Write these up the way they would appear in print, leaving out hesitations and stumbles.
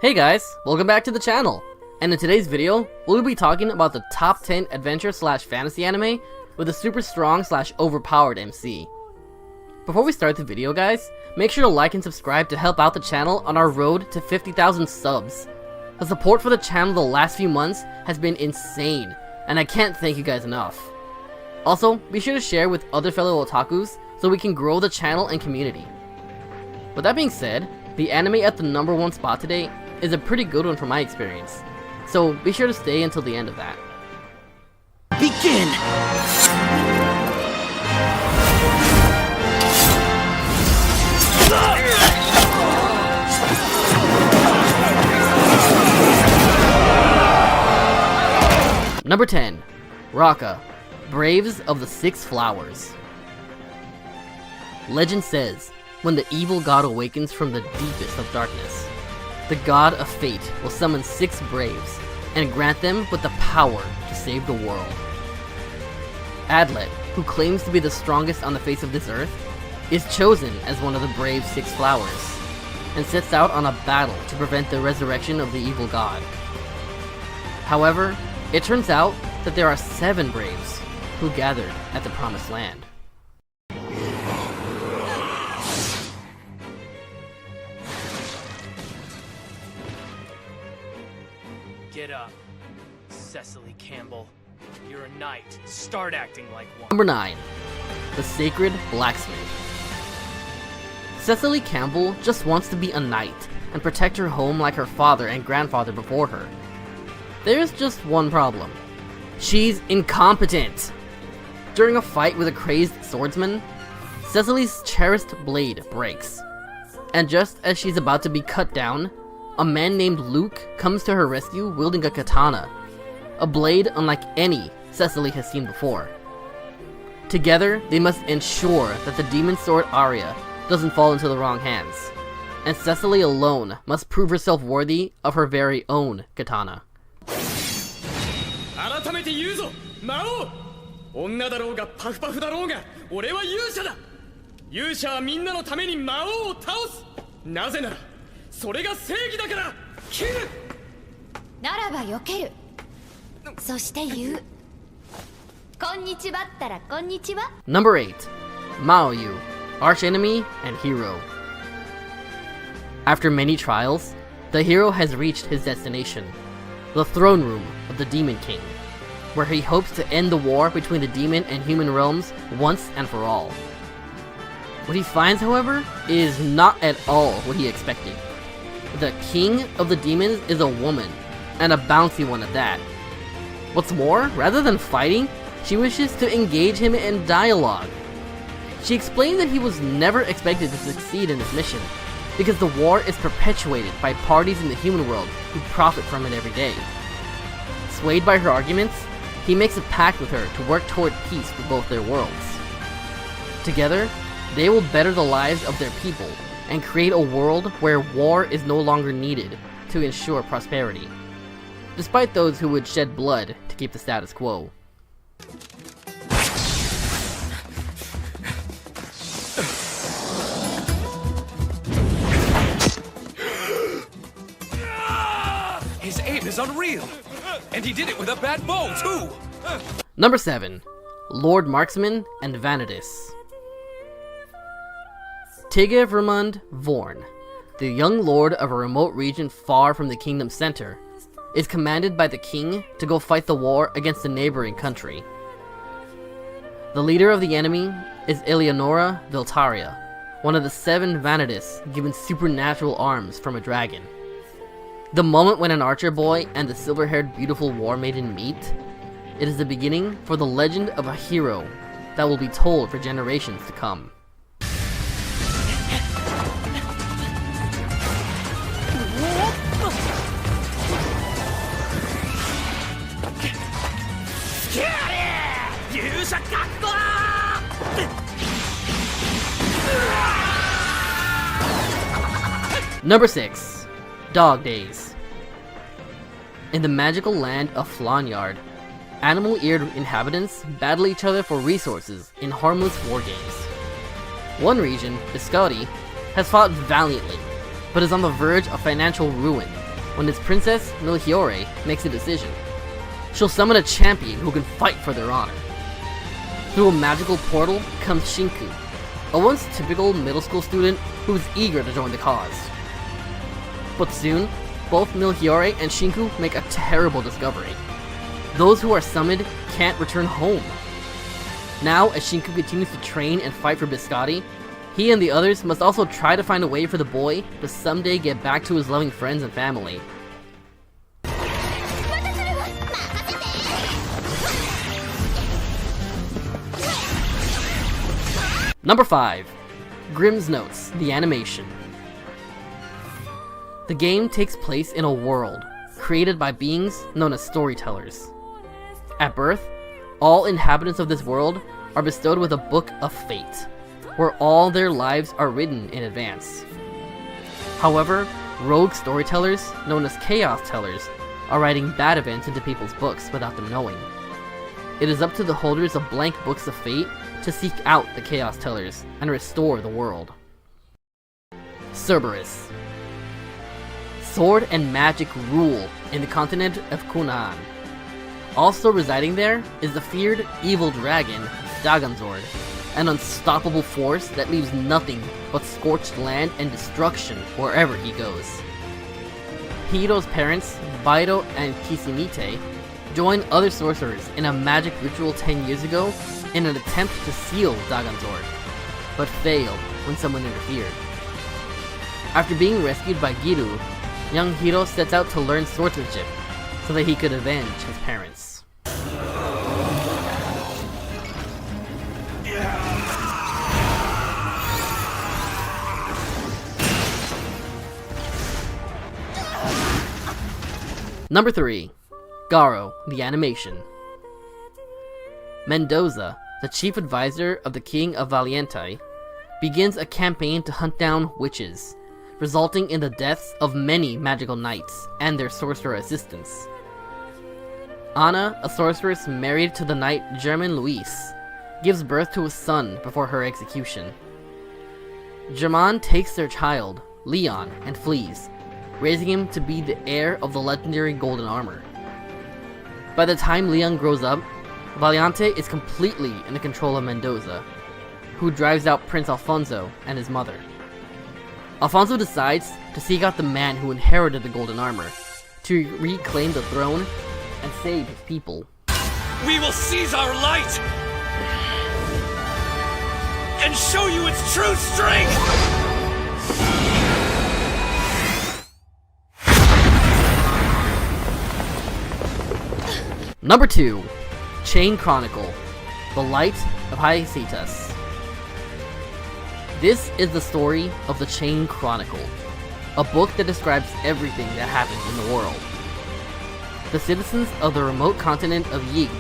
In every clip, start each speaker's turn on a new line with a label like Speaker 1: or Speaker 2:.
Speaker 1: Hey guys, welcome back to the channel, and in today's video, we'll be talking about the top 10 adventure slash fantasy anime with a super strong slash overpowered MC. Before we start the video guys, make sure to like and subscribe to help out the channel on our road to 50,000 subs. The support for the channel the last few months has been insane, and I can't thank you guys enough. Also, be sure to share with other fellow otakus so we can grow the channel and community. With that being said, the anime at the #1 spot today is a pretty good one from my experience, so be sure to stay until the end of that.
Speaker 2: Begin!
Speaker 1: Number 10. Rokka, Braves of the Six Flowers. Legend says, when the evil god awakens from the deepest of darkness, the god of fate will summon 6 braves and grant them with the power to save the world. Adlet, who claims to be the strongest on the face of this earth, is chosen as one of the brave 6 flowers and sets out on a battle to prevent the resurrection of the evil god. However, it turns out that there are 7 braves who gathered at the Promised Land.
Speaker 3: Get up, Cecily Campbell. You're a knight. Start acting like one.
Speaker 1: Number 9. The Sacred Blacksmith. Cecily Campbell just wants to be a knight and protect her home like her father and grandfather before her. There's just one problem. She's incompetent. During a fight with a crazed swordsman, Cecily's cherished blade breaks. And just as she's about to be cut down, a man named Luke comes to her rescue wielding a katana, a blade unlike any Cecily has seen before. Together, they must ensure that the demon sword Arya doesn't fall into the wrong hands, and Cecily alone must prove herself worthy of her very own katana.
Speaker 3: 改めて言うぞ、魔王。女だろうがパフパフだろうが、俺は勇者だ。勇者はみんなのために魔王を倒す。なぜなら、それが正義だから。切る。
Speaker 4: ならば避ける。そして言う。こんにちはったらこんにちは。
Speaker 1: Number 8. Maoyu, Archenemy and Hero. After many trials, the hero has reached his destination, the throne room of the Demon King, where he hopes to end the war between the demon and human realms once and for all. What he finds, however, is not at all what he expected. The king of the demons is a woman, and a bouncy one at that. What's more, rather than fighting, she wishes to engage him in dialogue. She explains that he was never expected to succeed in this mission, because the war is perpetuated by parties in the human world who profit from it every day. Swayed by her arguments, he makes a pact with her to work toward peace for both their worlds. Together, they will better the lives of their people and create a world where war is no longer needed to ensure prosperity, despite those who would shed blood to keep the status quo.
Speaker 2: His aim is unreal! And he did it with a bad bow, too!
Speaker 1: Number 7. Lord Marksman and Vanadis. Vermund Vorn, the young lord of a remote region far from the kingdom's center, is commanded by the king to go fight the war against the neighboring country. The leader of the enemy is Eleonora Viltaria, one of the 7 Vanadis given supernatural arms from a dragon. The moment when an archer boy and the silver-haired beautiful war maiden meet, it is the beginning for the legend of a hero that will be told for generations to come. Number 6. Dog Days. In the magical land of Flonyard, animal-eared inhabitants battle each other for resources in harmless war games. One region, Biscotti, has fought valiantly, but is on the verge of financial ruin when his princess, Melchiorre, makes a decision. She'll summon a champion who can fight for their honor. Through a magical portal comes Shinku, a once typical middle school student who is eager to join the cause. But soon, both Melchiorre and Shinku make a terrible discovery. Those who are summoned can't return home. Now, as Shinku continues to train and fight for Biscotti, he and the others must also try to find a way for the boy to someday get back to his loving friends and family. Number 5. Grimm's Notes, The Animation. The game takes place in a world created by beings known as storytellers. At birth, all inhabitants of this world are bestowed with a book of fate, where all their lives are written in advance. However, rogue storytellers, known as chaos tellers, are writing bad events into people's books without them knowing. It is up to the holders of blank books of fate to seek out the chaos tellers and restore the world. Cerberus. Sword and magic rule in the continent of Kunaan. Also residing there is the feared evil dragon, Dagonzord, an unstoppable force that leaves nothing but scorched land and destruction wherever he goes. Hiro's parents, Baito and Kisimite, joined other sorcerers in a magic ritual 10 years ago in an attempt to seal Dagonzord, but failed when someone interfered. After being rescued by Giru, young Hiro sets out to learn swordsmanship so that he could avenge his parents. Number 3. Garo The Animation. Mendoza, the chief advisor of the king of Valiente, begins a campaign to hunt down witches, resulting in the deaths of many magical knights and their sorcerer assistants. Anna, a sorceress married to the knight German Luis, gives birth to a son before her execution. German takes their child, Leon, and flees, raising him to be the heir of the legendary golden armor. By the time Leon grows up, Valiente is completely in the control of Mendoza, who drives out Prince Alfonso and his mother. Alfonso decides to seek out the man who inherited the golden armor, to reclaim the throne and save his people.
Speaker 2: We will seize our light and show you its true strength!
Speaker 1: Number 2. Chain Chronicle, The Light of Haecceitas. This is the story of the Chain Chronicle, a book that describes everything that happened in the world. The citizens of the remote continent of Yig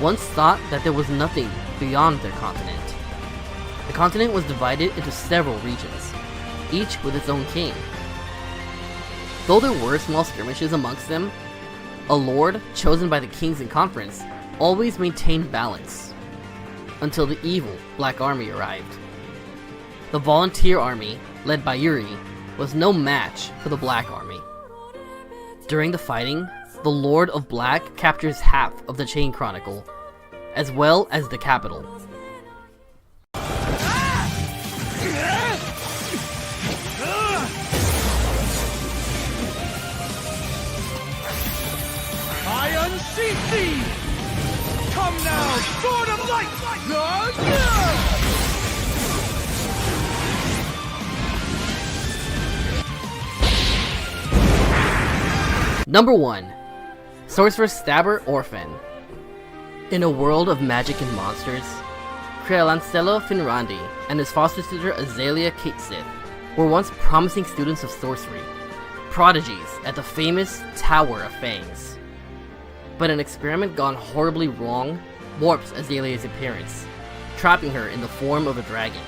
Speaker 1: once thought that there was nothing beyond their continent. The continent was divided into several regions, each with its own king. Though there were small skirmishes amongst them, a lord chosen by the kings in conference always maintained balance, until the evil Black Army arrived. The volunteer army, led by Yuri, was no match for the Black Army. During the fighting, the Lord of Black captures half of the Chain Chronicle, as well as the capital.
Speaker 2: I unseat thee! Come now, sword of light!
Speaker 1: Number 1. Sorcerous Stabber Orphen. In a world of magic and monsters, Creolancello Finrandi and his foster sister Azalea Katesith were once promising students of sorcery, prodigies at the famous Tower of Fangs. But an experiment gone horribly wrong warps Azalea's appearance, trapping her in the form of a dragon.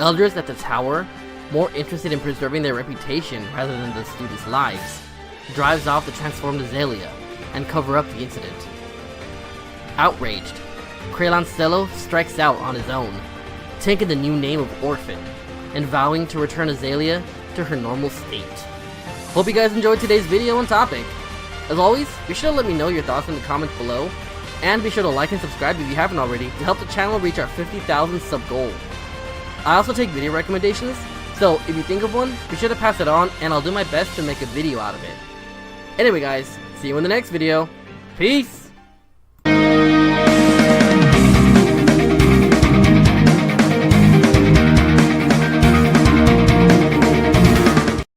Speaker 1: Elders at the tower, more interested in preserving their reputation rather than the students' lives, drives off the transformed Azalea and cover up the incident. Outraged, Creolancello strikes out on his own, taking the new name of Orphen, and vowing to return Azalea to her normal state. Hope you guys enjoyed today's video and topic. As always, be sure to let me know your thoughts in the comments below, and be sure to like and subscribe if you haven't already to help the channel reach our 50,000 sub goal. I also take video recommendations, so if you think of one, be sure to pass it on and I'll do my best to make a video out of it. Anyway guys, see you in the next video. Peace!